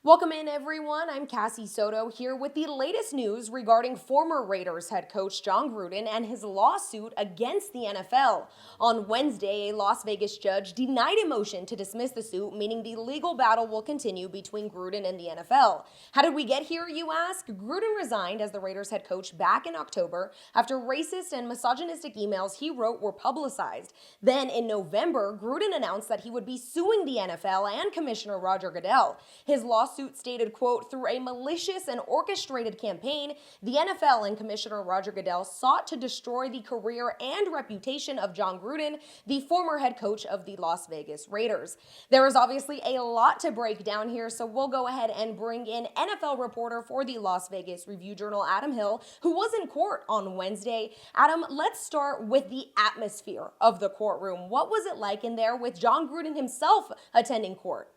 Welcome in, everyone. I'm Cassie Soto here with the latest news regarding former Raiders head coach Jon Gruden and his lawsuit against the NFL. On Wednesday, a Las Vegas judge denied a motion to dismiss the suit, meaning the legal battle will continue between Gruden and the NFL. How did we get here, you ask? Gruden resigned as the Raiders head coach back in October after racist and misogynistic emails he wrote were publicized. Then in November, Gruden announced that he would be suing the NFL and Commissioner Roger Goodell. His lawsuit stated, quote, through a malicious and orchestrated campaign, the NFL and Commissioner Roger Goodell sought to destroy the career and reputation of Jon Gruden, the former head coach of the Las Vegas Raiders. There is obviously a lot to break down here, so we'll go ahead and bring in NFL reporter for the Las Vegas Review-Journal, Adam Hill, who was in court on Wednesday. Adam, let's start with the atmosphere of the courtroom. What was it like in there with Jon Gruden himself attending court?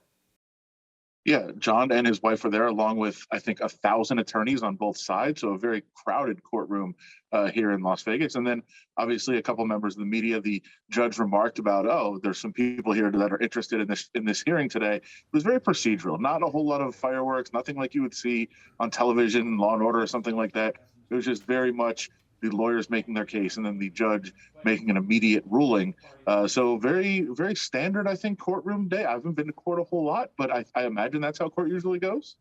Yeah, John and his wife were there, along with I think 1,000 attorneys on both sides. So a very crowded courtroom here in Las Vegas. And then obviously a couple members of the media. The judge remarked about, oh, there's some people here that are interested in this hearing today. It was very procedural, not a whole lot of fireworks, nothing like you would see on television, Law and Order, or something like that. It was just very much the lawyers making their case and then the judge making an immediate ruling. So very, very standard, I think, courtroom day. I haven't been to court a whole lot, but I imagine that's how court usually goes.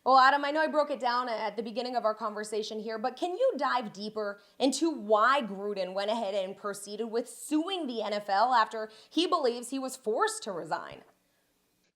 Well, Adam, I know I broke it down at the beginning of our conversation here, but can you dive deeper into why Gruden went ahead and proceeded with suing the NFL after he believes he was forced to resign?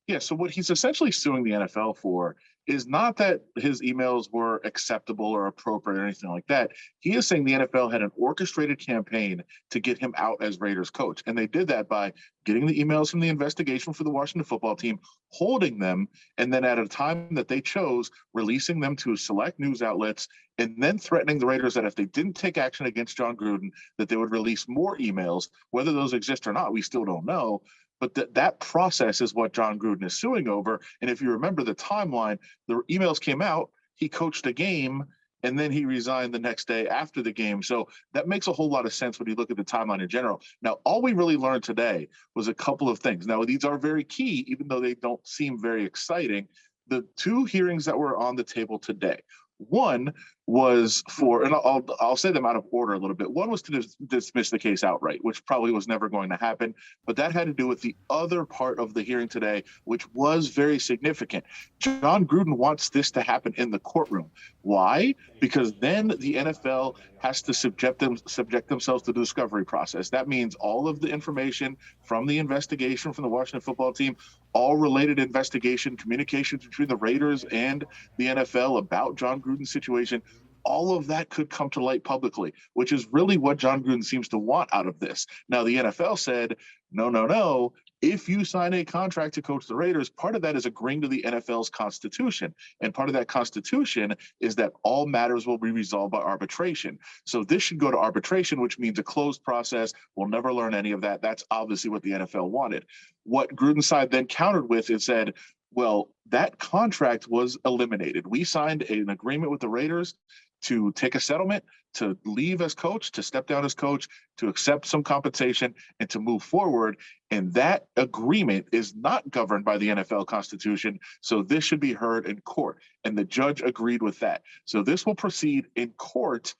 Yeah, so what he's essentially suing the NFL for is not that his emails were acceptable or appropriate or anything like that. He is saying the NFL had an orchestrated campaign to get him out as Raiders coach. And they did that by getting the emails from the investigation for the Washington football team, holding them, and then at a time that they chose, releasing them to select news outlets, and then threatening the Raiders that if they didn't take action against Jon Gruden, that they would release more emails. Whether those exist or not, we still don't know. But that process is what Jon Gruden is suing over. And if you remember the timeline, the emails came out, he coached a game, and then he resigned the next day after the game. So that makes a whole lot of sense when you look at the timeline in general. Now, all we really learned today was a couple of things. Now, these are very key, even though they don't seem very exciting. The two hearings that were on the table today. One was for, and I'll say them out of order a little bit. One was to dismiss the case outright, which probably was never going to happen. But that had to do with the other part of the hearing today, which was very significant. Jon Gruden wants this to happen in the courtroom. Why? Because then the NFL has to subject themselves to the discovery process. That means all of the information from the investigation from the Washington football team, all related investigation, communications between the Raiders and the NFL about Jon Gruden's situation, all of that could come to light publicly, which is really what Jon Gruden seems to want out of this. Now, the NFL said, no, no, no. If you sign a contract to coach the Raiders, part of that is agreeing to the NFL's constitution. And part of that constitution is that all matters will be resolved by arbitration. So this should go to arbitration, which means a closed process. We'll never learn any of that. That's obviously what the NFL wanted. What Gruden's side then countered with is said, well, that contract was eliminated. We signed an agreement with the Raiders to take a settlement, to leave as coach, to step down as coach, to accept some compensation, and to move forward. And that agreement is not governed by the NFL Constitution. So this should be heard in court. And the judge agreed with that. So this will proceed in court,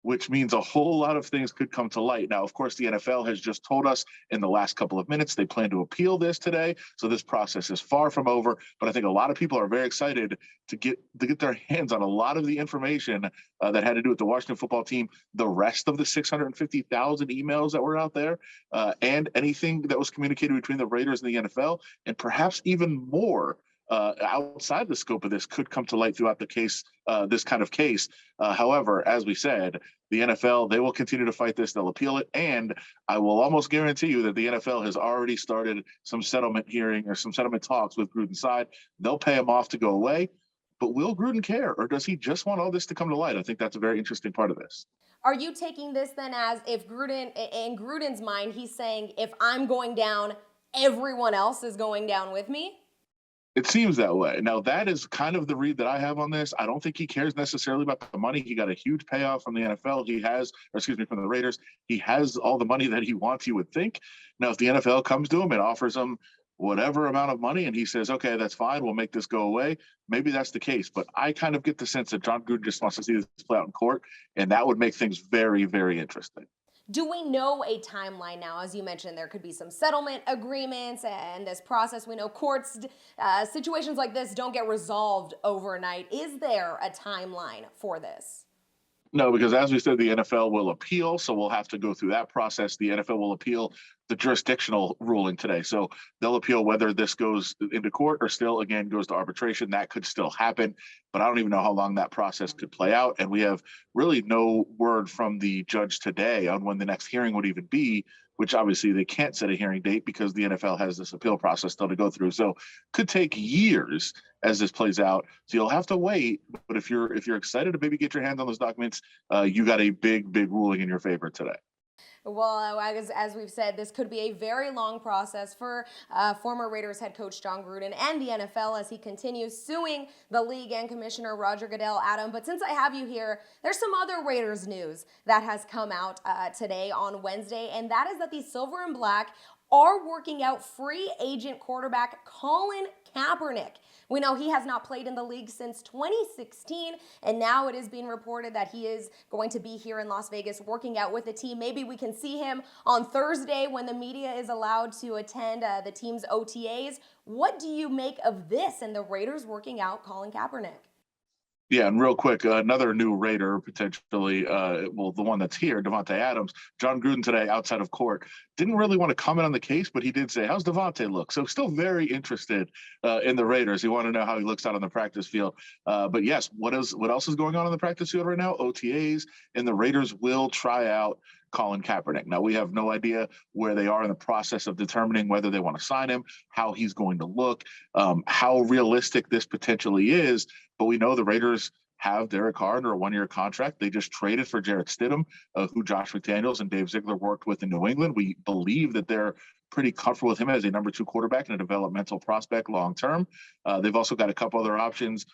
which means a whole lot of things could come to light. Now, of course, the NFL has just told us in the last couple of minutes they plan to appeal this today. So this process is far from over. But I think a lot of people are very excited to get their hands on a lot of the information that had to do with the Washington football team, the rest of the 650,000 emails that were out there, and anything that was communicated between the Raiders and the NFL, and perhaps even more outside the scope of this could come to light throughout the case, this kind of case. However, as we said, the NFL, they will continue to fight this. They'll appeal it. And I will almost guarantee you that the NFL has already started some settlement hearing or some settlement talks with Gruden's side. They'll pay him off to go away. But will Gruden care, or does he just want all this to come to light? I think that's a very interesting part of this. Are you taking this then as if in Gruden's mind, he's saying, if I'm going down, everyone else is going down with me? It seems that way. Now, that is kind of the read that I have on this. I don't think he cares necessarily about the money. He got a huge payoff from the NFL. From the Raiders. He has all the money that he wants, you would think. Now, if the NFL comes to him and offers him whatever amount of money, and he says, okay, that's fine, we'll make this go away. Maybe that's the case, but I kind of get the sense that Jon Gruden just wants to see this play out in court, and that would make things very, very interesting. Do we know a timeline now? As you mentioned, there could be some settlement agreements and this process. We know courts, situations like this don't get resolved overnight. Is there a timeline for this? No, because as we said, the NFL will appeal, so we'll have to go through that process. The NFL will appeal the jurisdictional ruling today. So they'll appeal whether this goes into court or still, again, goes to arbitration. That could still happen, but I don't even know how long that process could play out. And we have really no word from the judge today on when the next hearing would even be, which obviously they can't set a hearing date because the NFL has this appeal process still to go through. So could take years as this plays out. So you'll have to wait. But if you're excited to maybe get your hands on those documents, you got a big ruling in your favor today. Well, as we've said, this could be a very long process for former Raiders head coach Jon Gruden and the NFL as he continues suing the league and Commissioner Roger Goodell. Adam, but since I have you here, there's some other Raiders news that has come out today on Wednesday, and that is that the Silver and Black are working out free agent quarterback Colin Kaepernick. We know he has not played in the league since 2016, and now it is being reported that he is going to be here in Las Vegas working out with the team. Maybe we can see him on Thursday when the media is allowed to attend the team's OTAs. What do you make of this and the Raiders working out Colin Kaepernick? Yeah, and real quick, another new Raider potentially, well, the one that's here, Devontae Adams. Jon Gruden today, outside of court, didn't really want to comment on the case, but he did say, "How's Devontae look?" So still very interested in the Raiders. He wanted to know how he looks out on the practice field. But yes, what else is going on the practice field right now? OTAs, and the Raiders will try out Colin Kaepernick. Now, we have no idea where they are in the process of determining whether they want to sign him, how he's going to look, how realistic this potentially is. But we know the Raiders have Derek Carr under a one-year contract. They just traded for Jarrett Stidham, who Josh McDaniels and Dave Ziegler worked with in New England. We believe that they're pretty comfortable with him as a number 2 quarterback and a developmental prospect long term. They've also got a couple other options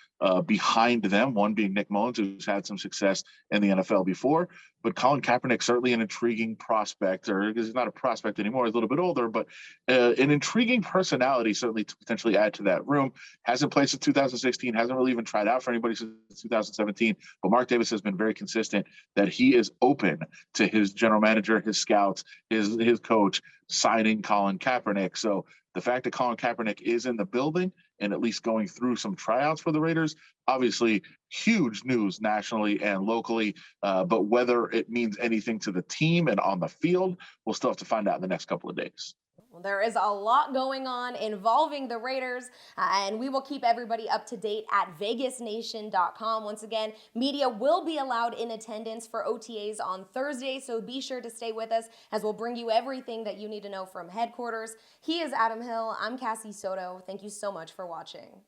behind them, one being Nick Mullins, who's had some success in the NFL before. But Colin Kaepernick, certainly an intriguing prospect, or he's not a prospect anymore, he's a little bit older, but an intriguing personality certainly to potentially add to that room. Hasn't played since 2016, hasn't really even tried out for anybody since 2017. But Mark Davis has been very consistent that he is open to his general manager, his scouts, his coach signing Colin Kaepernick. So the fact that Colin Kaepernick is in the building and at least going through some tryouts for the Raiders, obviously huge news nationally and locally. But whether it means anything to the team and on the field, we'll still have to find out in the next couple of days. Well, there is a lot going on involving the Raiders, and we will keep everybody up to date at vegasnation.com. Once again, media will be allowed in attendance for OTAs on Thursday, so be sure to stay with us as we'll bring you everything that you need to know from headquarters. He is Adam Hill. I'm Cassie Soto. Thank you so much for watching.